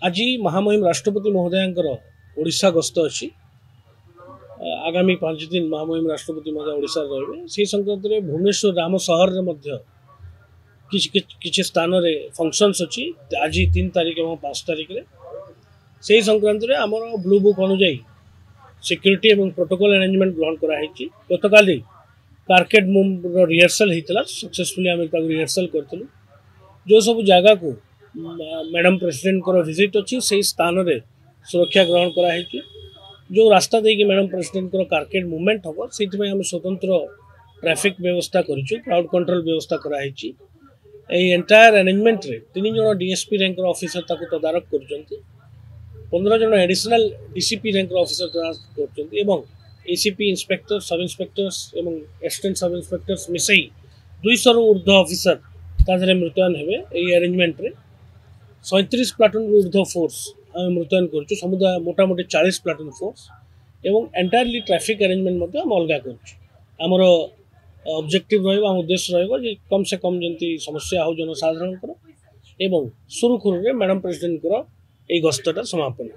आज महामहिम राष्ट्रपति महोदय ओडिशा गस्त अच्छी आगामी 5 दिन महामहिम राष्ट्रपति महोदय ओडिशा रही से संक्रांत में भुवनेश्वर राम सहर किसी स्थान में फंक्शंस अच्छी आज 3 तारिख और 5 तारिख में से संक्रांत में आम ब्लू बुक अनुजाई सिक्यूरीटी और प्रोटोकॉल अरेंजमेंट ग्रहण कराई। गतकाली कार्केट मूव रिहर्सल होता सक्सेसफुली आम रिहर्सल करूँ जो सब जगह को मैडम प्रेसिडेंट को विजिट अच्छी से स्थान में सुरक्षा ग्रहण कराई। जो रास्ता देखिए मैडम प्रेसिडेंट को कार्केट मूवमेंट हम से स्वतंत्र ट्रैफिक व्यवस्था करूँ क्राउड कंट्रोल व्यवस्था कराई। एंटायर अरेंजमेंट रे 3 जन डीएसपी रैंक ऑफिसर तदारक कर 15 जन एडिशनल डीसीपी रैंक ऑफिसर तदारक कर एसीपी इंस्पेक्टर सब इंस्पेक्टर्स एवं असिस्टेंट सब इंस्पेक्टर्स मिसई 200 ऊर्ध्व ऑफिसर तादरे मृतयन हेबे। एई अरेंजमेंट रे 37 प्लाटून ऊर्ध्व फोर्स आम मृतयन कर समुदाय मोटामोटी 40 प्लाटून फोर्स एवं एंटायरली ट्रैफिक अरेंजमेंट अलग कर ऑब्जेक्टिव रहा उद्देश्य रही कम से कम जमी समस्या हो जनसाधारण एवं सुरुखुरु मैडम प्रेसिडेंट गस्तटा समापन।